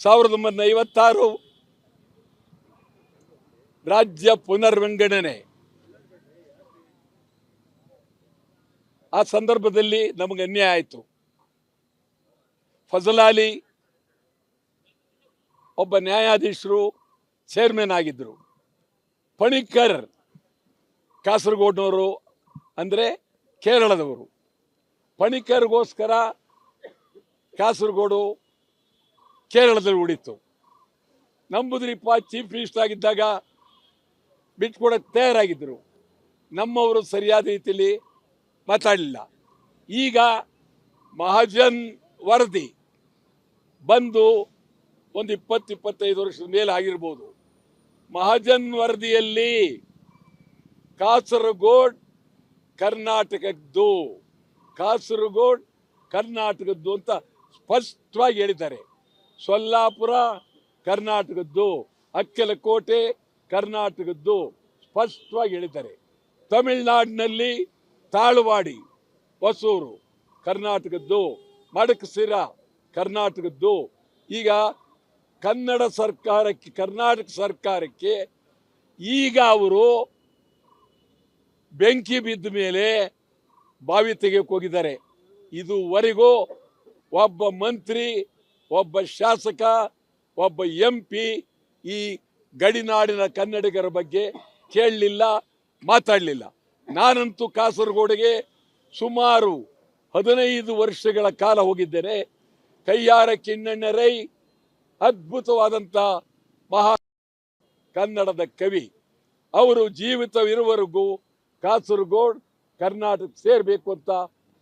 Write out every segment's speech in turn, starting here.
1956 ರಾಜ್ಯ ಪುನರ್ವಿಂಗಡಣೆ. ಆ ಸಂದರ್ಭದಲ್ಲಿ ನಮಗೆ ಅನ್ಯಾಯ ಆಯಿತು. ಫಜಲಾಲಿ ಒಬ್ಬ ನ್ಯಾಯಾಧೀಶರು ಚೇರ್ಮನ್ ಆಗಿದ್ದರು. ಪಣಿಕ್ಕರ್ ಕಾಸರಗೋಡ್ನವರು, ಅಂದರೆ ಕೇರಳದವರು. ಪಣಿಕ್ಕರ್ಗೋಸ್ಕರ ಕಾಸರಗೋಡು ಕೇರಳದಲ್ಲಿ ಉಳಿತು. ನಂಬುದ್ರಿಪ್ಪ ಚೀಫ್ ಮಿನಿಸ್ಟರ್ ಆಗಿದ್ದಾಗ ಬಿಟ್ಕೊಡಕ್ಕೆ ತಯಾರಾಗಿದ್ದರು. ನಮ್ಮವರು ಸರಿಯಾದ ರೀತಿಯಲ್ಲಿ ಮಾತಾಡಲಿಲ್ಲ. ಈಗ ಮಹಾಜನ್ ವರದಿ ಬಂದು ಒಂದು 20-25 ವರ್ಷದ ಮೇಲೆ ಆಗಿರ್ಬೋದು. ಮಹಾಜನ್ ವರದಿಯಲ್ಲಿ ಕಾಸರಗೋಡ್ ಕರ್ನಾಟಕದ್ದು, ಕಾಸರಗೋಡ್ ಕರ್ನಾಟಕದ್ದು ಅಂತ ಸ್ಪಷ್ಟವಾಗಿ ಹೇಳಿದ್ದಾರೆ. ಸೊಲ್ಲಾಪುರ ಕರ್ನಾಟಕದ್ದು, ಅಕ್ಕಲಕೋಟೆ ಕರ್ನಾಟಕದ್ದು ಸ್ಪಷ್ಟವಾಗಿ ಹೇಳಿದ್ದಾರೆ. ತಮಿಳುನಾಡಿನಲ್ಲಿ ತಾಳುವಾಡಿ, ಹೊಸೂರು ಕರ್ನಾಟಕದ್ದು, ಮಡಕಸಿರ ಕರ್ನಾಟಕದ್ದು. ಈಗ ಕರ್ನಾಟಕ ಸರ್ಕಾರಕ್ಕೆ ಈಗ ಅವರು ಬೆಂಕಿ ಬಿದ್ದ ಮೇಲೆ ಬಾವಿ ತೆಗೆಯಕ್ಕೆ ಹೋಗಿದ್ದಾರೆ. ಇದುವರೆಗೂ ಒಬ್ಬ ಮಂತ್ರಿ, ಒಬ್ಬ ಶಾಸಕ, ಒಬ್ಬ MP ಈ ಗಡಿನಾಡಿನ ಕನ್ನಡಿಗರ ಬಗ್ಗೆ ಕೇಳಲಿಲ್ಲ, ಮಾತಾಡಲಿಲ್ಲ. ನಾನಂತೂ ಕಾಸರಗೋಡಿಗೆ ಸುಮಾರು 15 ವರ್ಷಗಳ ಕಾಲ ಹೋಗಿದ್ದೇನೆ. ಕಯ್ಯಾರ ಕಿಣ್ಣಣ್ಣ ರೈ ಅದ್ಭುತವಾದಂಥ ಮಹಾ ಕನ್ನಡದ ಕವಿ. ಅವರು ಜೀವಿತವಿರುವವರೆಗೂ ಕಾಸರಗೋಡ್ ಕರ್ನಾಟಕ ಸೇರಬೇಕು ಅಂತ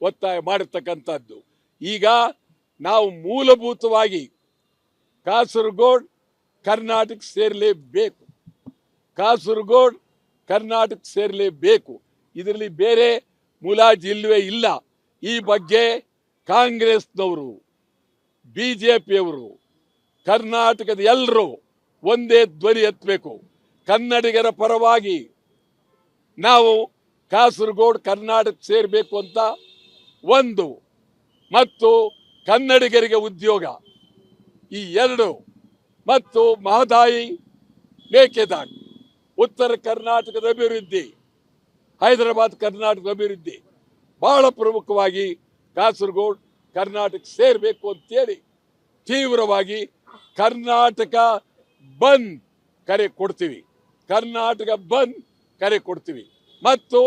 ಒತ್ತಾಯ ಮಾಡಿರ್ತಕ್ಕಂಥದ್ದು. ಈಗ ನಾವು ಮೂಲಭೂತವಾಗಿ ಕಾಸರಗೋಡ್ ಕರ್ನಾಟಕ ಸೇರಲೇಬೇಕು, ಕಾಸರಗೋಡ್ ಕರ್ನಾಟಕ ಸೇರಲೇಬೇಕು. ಇದರಲ್ಲಿ ಬೇರೆ ಮುಲಾಜಿ ಇಲ್ಲವೇ ಇಲ್ಲ. ಈ ಬಗ್ಗೆ ಕಾಂಗ್ರೆಸ್ನವರು, BJPಯವರು, ಕರ್ನಾಟಕದ ಎಲ್ಲರೂ ಒಂದೇ ಧ್ವನಿ ಎತ್ತಬೇಕು. ಕನ್ನಡಿಗರ ಪರವಾಗಿ ನಾವು ಕಾಸರಗೋಡ್ ಕರ್ನಾಟಕ ಸೇರಬೇಕು ಅಂತ ಒಂದು, ಮತ್ತು ಕನ್ನಡಿಗರಿಗೆ ಉದ್ಯೋಗ, ಈ ಎರಡು, ಮತ್ತು ಮಹದಾಯಿ ಮೇಕೆದಾಟು, ಉತ್ತರ ಕರ್ನಾಟಕದ ಅಭಿವೃದ್ಧಿ, ಹೈದರಾಬಾದ್ ಕರ್ನಾಟಕದ ಅಭಿವೃದ್ಧಿ, ಬಹಳ ಪ್ರಮುಖವಾಗಿ ಕಾಸರಗೋಡ್ ಕರ್ನಾಟಕ ಸೇರಬೇಕು ಅಂತೇಳಿ ತೀವ್ರವಾಗಿ ಕರ್ನಾಟಕ ಬಂದ್ ಕರೆ ಕೊಡ್ತೀವಿ, ಕರ್ನಾಟಕ ಬಂದ್ ಕರೆ ಕೊಡ್ತೀವಿ. ಮತ್ತು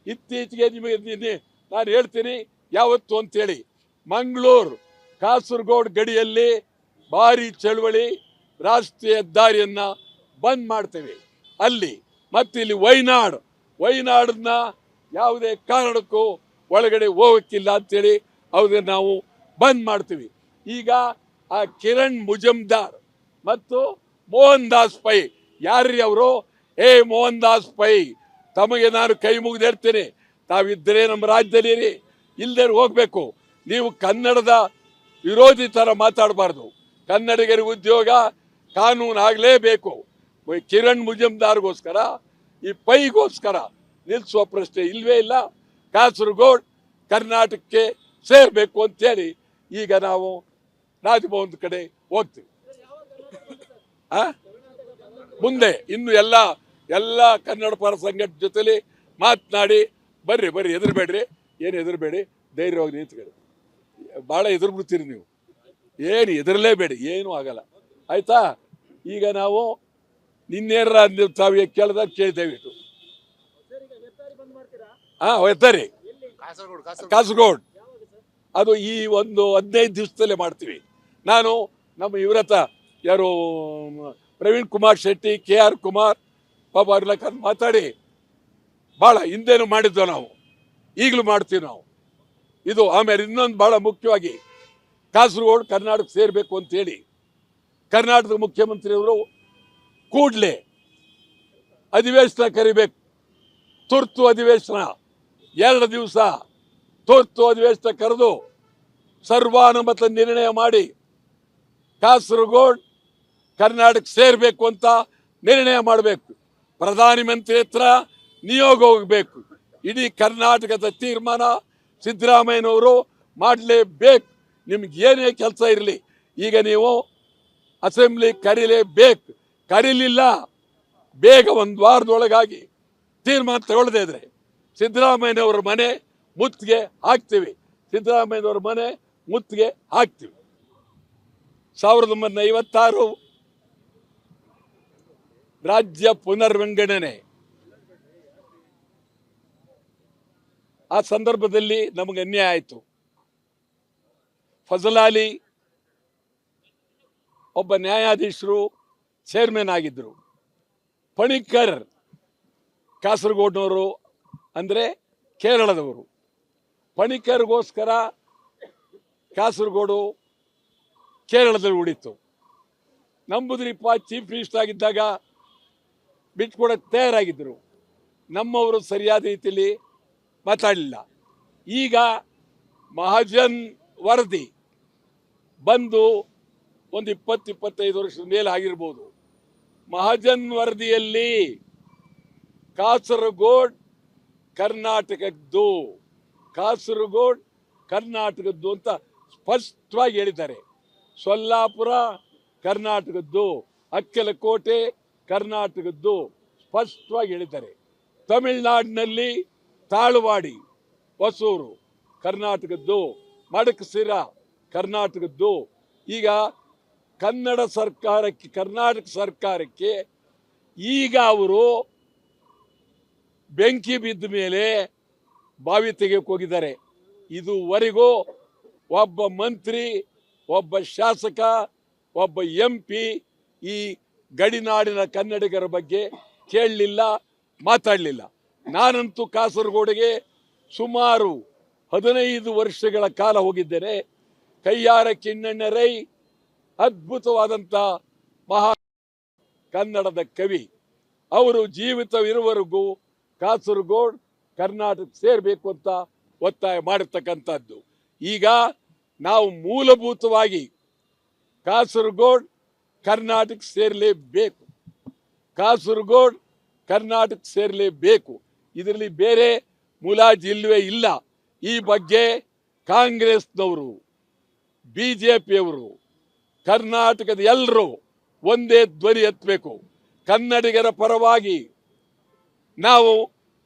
ಇತ್ತೀಚೆಗೆ ನಿಮಗೆ ನಾನು ಹೇಳ್ತೀನಿ ಯಾವತ್ತು ಅಂತೇಳಿ, ಮಂಗಳೂರು ಕಾಸರಗೋಡ್ ಗಡಿಯಲ್ಲಿ ಭಾರಿ ಚಳವಳಿ, ರಾಷ್ಟ್ರೀಯ ಹೆದ್ದಾರಿಯನ್ನು ಬಂದ್ ಮಾಡ್ತೇವೆ ಅಲ್ಲಿ. ಮತ್ತು ಇಲ್ಲಿ ವೈನಾಡನ್ನ ಯಾವುದೇ ಕಾರಣಕ್ಕೂ ಒಳಗಡೆ ಹೋಗಕ್ಕಿಲ್ಲ ಅಂತೇಳಿ ಅವ್ರಿಗೆ ನಾವು ಬಂದ್ ಮಾಡ್ತೀವಿ. ಈಗ ಆ ಕಿರಣ್ ಮುಜುಮ್ದಾರ್ ಮತ್ತು ಮೋಹನ್ ದಾಸ್ ಪೈ, ಯಾರ್ರೀ ಅವರು? ಮೋಹನ್ ದಾಸ್ ಪೈ, ತಮಗೆ ನಾನು ಕೈ ಮುಗಿದು ಹೇಳ್ತೇನೆ, ತಾವಿದ್ದರೆ ನಮ್ಮ ರಾಜ್ಯದಲ್ಲಿ ಇರಿ, ಇಲ್ಲದೆ ಹೋಗ್ಬೇಕು. ನೀವು ಕನ್ನಡದ ವಿರೋಧಿ ಥರ ಮಾತಾಡಬಾರ್ದು. ಕನ್ನಡಿಗರಿಗೆ ಉದ್ಯೋಗ ಕಾನೂನು ಆಗಲೇಬೇಕು. ಕಿರಣ್ ಮುಜುಮ್ದಾರ್ಗೋಸ್ಕರ, ಈ ಪೈಗೋಸ್ಕರ ನಿಲ್ಲಿಸುವ ಪ್ರಶ್ನೆ ಇಲ್ವೇ ಇಲ್ಲ. ಕಾಸರಗೋಡ್ ಕರ್ನಾಟಕಕ್ಕೆ ಸೇರಬೇಕು ಅಂತೇಳಿ ಈಗ ನಾವು ರಾಜಭವನದ ಕಡೆ ಹೋಗ್ತೀವಿ. ಮುಂದೆ ಇನ್ನು ಎಲ್ಲ ಕನ್ನಡ ಪರ ಸಂಘಟನೆ ಜೊತೆಲಿ ಮಾತನಾಡಿ ಬರ್ರಿ, ಹೆದರ್ಬೇಡ್ರಿ, ಏನು ಹೆದರ್ಬೇಡಿ, ಧೈರ್ಯವಾಗಿ ನಿಂತ್ಕೊಳ್ಳಿ. ಭಾಳ ಹೆದರ್ಬಿಡ್ತೀರಿ ನೀವು, ಏನು ಹೆದರಲೇಬೇಡಿ, ಏನೂ ಆಗಲ್ಲ, ಆಯ್ತಾ? ಈಗ ನಾವು ನಿನ್ನೇರ ತಾವು ಕೇಳಿದ್ದೇವೆ ಇಟ್ಟು ಹೆದ್ದಾರಿ ಕಾಸರಗೋಡ್, ಅದು ಈ ಒಂದು 15 ದಿವಸದಲ್ಲೇ ಮಾಡ್ತೀವಿ. ನಾನು ನಮ್ಮ ಇವರತ್ತ ಯಾರು ಪ್ರವೀಣ್ ಕುಮಾರ್ ಶೆಟ್ಟಿ, KR ಕುಮಾರ್ ಪಾಪ ಅವ್ರನ್ನ ಮಾತಾಡಿ ಭಾಳ ಹಿಂದೇನು ಮಾಡಿದ್ದೋ ನಾವು, ಈಗಲೂ ಮಾಡ್ತೀವಿ ನಾವು ಇದು. ಆಮೇಲೆ ಇನ್ನೊಂದು ಭಾಳ ಮುಖ್ಯವಾಗಿ ಕಾಸರಗೋಡ್ ಕರ್ನಾಟಕ ಸೇರಬೇಕು ಅಂತೇಳಿ ಕರ್ನಾಟಕದ ಮುಖ್ಯಮಂತ್ರಿಯವರು ಕೂಡಲೇ ಅಧಿವೇಶನ ಕರಿಬೇಕು. ತುರ್ತು ಅಧಿವೇಶನ 2 ದಿವಸ ತುರ್ತು ಅಧಿವೇಶನ ಕರೆದು ಸರ್ವಾನುಮತ ನಿರ್ಣಯ ಮಾಡಿ ಕಾಸರಗೋಡ್ ಕರ್ನಾಟಕ ಸೇರಬೇಕು ಅಂತ ನಿರ್ಣಯ ಮಾಡಬೇಕು. ಪ್ರಧಾನಿ ಮಂತ್ರಿ ಹತ್ರ ನಿಯೋಗ ಹೋಗಬೇಕು. ಇಡೀ ಕರ್ನಾಟಕದ ತೀರ್ಮಾನ ಸಿದ್ದರಾಮಯ್ಯನವರು ಮಾಡಲೇಬೇಕು. ನಿಮ್ಗೆ ಏನೇ ಕೆಲಸ ಇರಲಿ, ಈಗ ನೀವು ಅಸೆಂಬ್ಲಿ ಕರೀಲೇಬೇಕು. ಕರೀಲಿಲ್ಲ, ಬೇಗ ಒಂದು ವಾರದೊಳಗಾಗಿ ತೀರ್ಮಾನ ತಗೊಳ್ಳದೇ ಇದ್ರೆ ಸಿದ್ದರಾಮಯ್ಯನವರ ಮನೆ ಮುತ್ತಿಗೆ ಹಾಕ್ತೀವಿ. ಸಿದ್ದರಾಮಯ್ಯನವರ ಮನೆ ಮುತ್ತಿಗೆ ಹಾಕ್ತೀವಿ. 1956 ರಾಜ್ಯ ಪುನರ್ವಿಂಗಡಣೆ ಆ ಸಂದರ್ಭದಲ್ಲಿ ನಮಗೆ ಅನ್ಯಾಯ ಆಯಿತು. ಫಜಲಾಲಿ ಒಬ್ಬ ನ್ಯಾಯಾಧೀಶರು ಚೇರ್ಮನ್ ಆಗಿದ್ದರು. ಪಣಿಕ್ಕರ್ ಕಾಸರಗೋಡ್ನವರು, ಅಂದರೆ ಕೇರಳದವರು. ಪಣಿಕ್ಕರ್ಗೋಸ್ಕರ ಕಾಸರಗೋಡು ಕೇರಳದಲ್ಲಿ ಉಳಿತು. ನಂಬುದ್ರಿಪ್ಪ ಚೀಫ್ ಮಿನಿಸ್ಟರ್ ಆಗಿದ್ದಾಗ ಬಿಟ್ಕೊಡಕ್ಕೆ ತಯಾರಾಗಿದ್ದರು. ನಮ್ಮವರು ಸರಿಯಾದ ರೀತಿಯಲ್ಲಿ ಮಾತಾಡಲಿಲ್ಲ. ಈಗ ಮಹಾಜನ್ ವರದಿ ಬಂದು ಒಂದು 20-25 ವರ್ಷದ ಮೇಲೆ ಆಗಿರ್ಬೋದು. ಮಹಾಜನ್ ವರದಿಯಲ್ಲಿ ಕಾಸರಗೋಡ್ ಕರ್ನಾಟಕದ್ದು, ಕಾಸರಗೋಡ್ ಕರ್ನಾಟಕದ್ದು ಅಂತ ಸ್ಪಷ್ಟವಾಗಿ ಹೇಳಿದ್ದಾರೆ. ಸೊಲ್ಲಾಪುರ ಕರ್ನಾಟಕದ್ದು, ಅಕ್ಕಲಕೋಟೆ ಕರ್ನಾಟಕದ್ದು ಸ್ಪಷ್ಟವಾಗಿ ಹೇಳಿದ್ದಾರೆ. ತಮಿಳುನಾಡಿನಲ್ಲಿ ತಾಳವಾಡಿ, ಹೊಸೂರು ಕರ್ನಾಟಕದ್ದು, ಮಡಕಸಿರ ಕರ್ನಾಟಕದ್ದು. ಈಗ ಕನ್ನಡ ಸರ್ಕಾರಕ್ಕೆ, ಕರ್ನಾಟಕ ಸರ್ಕಾರಕ್ಕೆ ಈಗ ಅವರು ಬೆಂಕಿ ಬಿದ್ದ ಮೇಲೆ ಬಾವಿ ತೆಗೆಯಕ್ಕೆ ಹೋಗಿದ್ದಾರೆ. ಇದುವರೆಗೂ ಒಬ್ಬ ಮಂತ್ರಿ, ಒಬ್ಬ ಶಾಸಕ, ಒಬ್ಬ MP ಈ ಗಡಿನಾಡಿನ ಕನ್ನಡಿಗರ ಬಗ್ಗೆ ಕೇಳಲಿಲ್ಲ, ಮಾತಾಡಲಿಲ್ಲ. ನಾನಂತೂ ಕಾಸರಗೋಡಿಗೆ ಸುಮಾರು 15 ವರ್ಷಗಳ ಕಾಲ ಹೋಗಿದ್ದೇನೆ. ಕಯ್ಯಾರ ಕಿಣ್ಣಣ್ಣ ರೈ ಅದ್ಭುತವಾದಂಥ ಮಹಾ ಕನ್ನಡದ ಕವಿ. ಅವರು ಜೀವಿತವಿರುವವರೆಗೂ ಕಾಸರಗೋಡ್ ಕರ್ನಾಟಕ ಸೇರಬೇಕು ಅಂತ ಒತ್ತಾಯ ಮಾಡಿರ್ತಕ್ಕಂಥದ್ದು. ಈಗ ನಾವು ಮೂಲಭೂತವಾಗಿ ಕಾಸರಗೋಡ್ ಕರ್ನಾಟಕ ಸೇರಲೇಬೇಕು, ಕಾಸರಗೋಡ್ ಕರ್ನಾಟಕ ಸೇರಲೇಬೇಕು. ಇದರಲ್ಲಿ ಬೇರೆ ಮುಲಾಜಿಲ್ವೇ ಇಲ್ಲ. ಈ ಬಗ್ಗೆ ಕಾಂಗ್ರೆಸ್ನವರು, BJPಯವರು, ಕರ್ನಾಟಕದ ಎಲ್ಲರೂ ಒಂದೇ ಧ್ವನಿ ಎತ್ತಬೇಕು. ಕನ್ನಡಿಗರ ಪರವಾಗಿ ನಾವು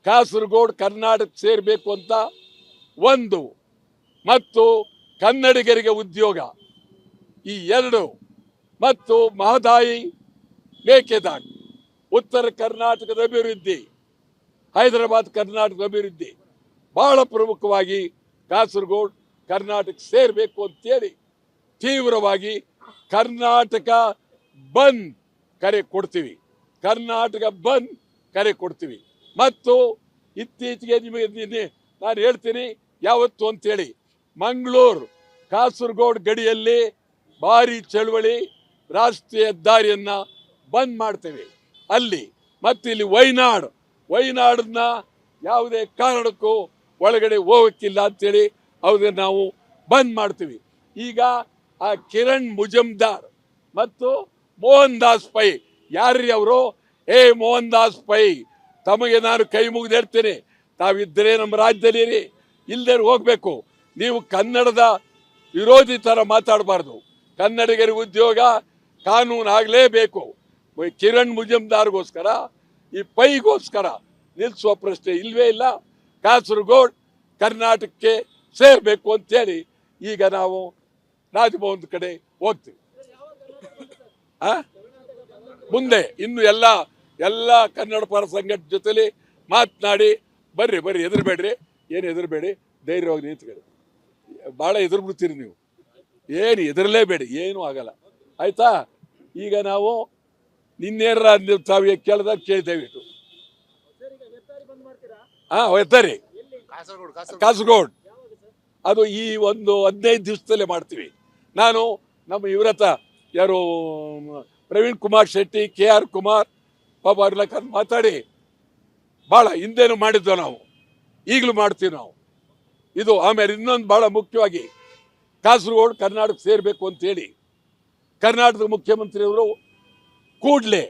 ಕಾಸರಗೋಡ್ ಕರ್ನಾಟಕ ಸೇರಬೇಕು ಅಂತ ಒಂದು, ಮತ್ತು ಕನ್ನಡಿಗರಿಗೆ ಉದ್ಯೋಗ, ಈ ಎರಡು, ಮತ್ತು ಮಹದಾಯಿ ಮೇಕೆದಾಟು, ಉತ್ತರ ಕರ್ನಾಟಕದ ಅಭಿವೃದ್ಧಿ, ಹೈದರಾಬಾದ್ ಕರ್ನಾಟಕದ ಅಭಿವೃದ್ಧಿ, ಬಹಳ ಪ್ರಮುಖವಾಗಿ ಕಾಸರಗೋಡ್ ಕರ್ನಾಟಕ ಸೇರಬೇಕು ಅಂತೇಳಿ ತೀವ್ರವಾಗಿ ಕರ್ನಾಟಕ ಬಂದ್ ಕರೆ ಕೊಡ್ತೀವಿ. ಕರ್ನಾಟಕ ಬಂದ್ ಕರೆ ಕೊಡ್ತೀವಿ. ಮತ್ತು ಇತ್ತೀಚೆಗೆ ನಿಮಗೆ ನಾನು ಹೇಳ್ತೀನಿ ಯಾವತ್ತು ಅಂತೇಳಿ, ಮಂಗಳೂರು ಕಾಸರಗೋಡ್ ಗಡಿಯಲ್ಲಿ ಭಾರಿ ಚಳವಳಿ, ರಾಷ್ಟ್ರೀಯ ಹೆದ್ದಾರಿಯನ್ನ ಬಂದ್ ಮಾಡ್ತೇವೆ ಅಲ್ಲಿ. ಮತ್ತು ಇಲ್ಲಿ ವೈನಾಡನ್ನ ಯಾವುದೇ ಕಾರಣಕ್ಕೂ ಒಳಗಡೆ ಹೋಗಕ್ಕಿಲ್ಲ ಅಂತೇಳಿ ಅವ್ರಿಗೆ ನಾವು ಬಂದ್ ಮಾಡ್ತೀವಿ. ಈಗ ಆ ಕಿರಣ್ ಮುಜಮ್ದಾರ್ ಮತ್ತು ಮೋಹನ್ ದಾಸ್ ಪೈ, ಯಾರ್ರಿ ಅವರು? ಮೋಹನ್ ದಾಸ್ ಪೈ, ತಮಗೆ ನಾನು ಕೈ ಮುಗಿದು ಹೇಳ್ತೇನೆ, ತಾವಿದ್ದರೆ ನಮ್ಮ ರಾಜ್ಯದಲ್ಲಿ ಇರಿ, ಇಲ್ಲದೆ ಹೋಗ್ಬೇಕು. ನೀವು ಕನ್ನಡದ ವಿರೋಧಿ ಥರ ಮಾತಾಡಬಾರ್ದು. ಕನ್ನಡಿಗರಿಗೆ ಉದ್ಯೋಗ ಕಾನೂನು ಆಗಲೇಬೇಕು. ಕಿರಣ್ ಮುಜಮ್ದಾರ್ಗೋಸ್ಕರ, ಈ ಪೈಗೋಸ್ಕರ ನಿಲ್ಲಿಸುವ ಪ್ರಶ್ನೆ ಇಲ್ವೇ ಇಲ್ಲ. ಕಾಸರಗೋಡ್ ಕರ್ನಾಟಕಕ್ಕೆ ಸೇರಬೇಕು ಅಂತೇಳಿ ಈಗ ನಾವು ರಾಜಭವನದ ಕಡೆ ಹೋಗ್ತೀವಿ. ಮುಂದೆ ಇನ್ನು ಎಲ್ಲ ಕನ್ನಡ ಪರ ಸಂಘಟನೆ ಜೊತೆಲಿ ಮಾತನಾಡಿ ಬರ್ರಿ, ಹೆದರ್ಬೇಡ್ರಿ, ಏನು ಹೆದರ್ಬೇಡಿ, ಧೈರ್ಯವಾಗಿ ನಿಂತ್ಕೊಳ್ಳಿ. ಭಾಳ ಹೆದರ್ಬಿಡ್ತೀರಿ ನೀವು, ಏನು ಹೆದರ್ಲೇಬೇಡಿ, ಏನೂ ಆಗಲ್ಲ, ಆಯ್ತಾ? ಈಗ ನಾವು ನಿನ್ನೇರ ತಾವು ಕೇಳಿದಾಗ ಕೇಳಿದ್ದೇವೆ. ಹೆದ್ದಾರಿ ಕಾಸರಗೋಡ್ ಅದು ಈ ಒಂದು 15 ದಿವಸದಲ್ಲೇ ಮಾಡ್ತೀವಿ. ನಾನು ನಮ್ಮ ಇವ್ರತ ಯಾರು ಪ್ರವೀಣ್ ಕುಮಾರ್ ಶೆಟ್ಟಿ, KR ಕುಮಾರ್ ಪಾಪ ಅವ್ರೆಲ್ಲ ಕರೆದು ಮಾತಾಡಿ ಭಾಳ ಹಿಂದೇನು ಮಾಡಿದ್ವು, ನಾವು ಈಗಲೂ ಮಾಡ್ತೀವಿ ನಾವು ಇದು. ಆಮೇಲೆ ಇನ್ನೊಂದು ಭಾಳ ಮುಖ್ಯವಾಗಿ ಕಾಸರಗೋಡ್ ಕರ್ನಾಟಕ ಸೇರಬೇಕು ಅಂತೇಳಿ ಕರ್ನಾಟಕದ ಮುಖ್ಯಮಂತ್ರಿಯವರು ಕೂಡಲೇ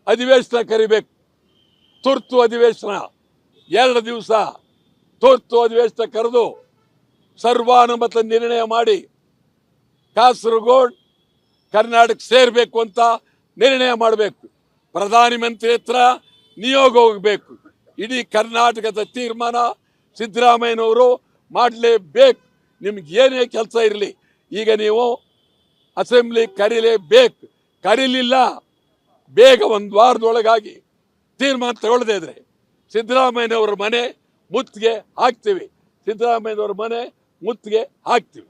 ಅಧಿವೇಶನ ಕರಿಬೇಕು. ತುರ್ತು ಅಧಿವೇಶನ 2 ದಿವಸ ತುರ್ತು ಅಧಿವೇಶನ ಕರೆದು ಸರ್ವಾನುಮತ ನಿರ್ಣಯ ಮಾಡಿ ಕಾಸರಗೋಡ್ ಕರ್ನಾಟಕ ಸೇರಬೇಕು ಅಂತ ನಿರ್ಣಯ ಮಾಡಬೇಕು. ಪ್ರಧಾನಿ ಮಂತ್ರಿ ಹತ್ರ ನಿಯೋಗ ಹೋಗಬೇಕು. ಇಡೀ ಕರ್ನಾಟಕದ ತೀರ್ಮಾನ ಸಿದ್ದರಾಮಯ್ಯನವರು ಮಾಡಲೇಬೇಕು. ನಿಮ್ಗೆ ಏನೇ ಕೆಲಸ ಇರಲಿ, ಈಗ ನೀವು ಅಸೆಂಬ್ಲಿ ಕರೀಲೇಬೇಕು. ಕರೀಲಿಲ್ಲ, ಬೇಗ ಒಂದು ವಾರದೊಳಗಾಗಿ ತೀರ್ಮಾನ ತಗೊಳ್ಳದೇ ಇದ್ರೆ ಸಿದ್ದರಾಮಯ್ಯನವ್ರ ಮನೆ ಮುತ್ತಿಗೆ ಹಾಕ್ತೀವಿ. ಸಿದ್ದರಾಮಯ್ಯನವ್ರ ಮನೆ ಮುತ್ತಿಗೆ ಹಾಕ್ತೀವಿ.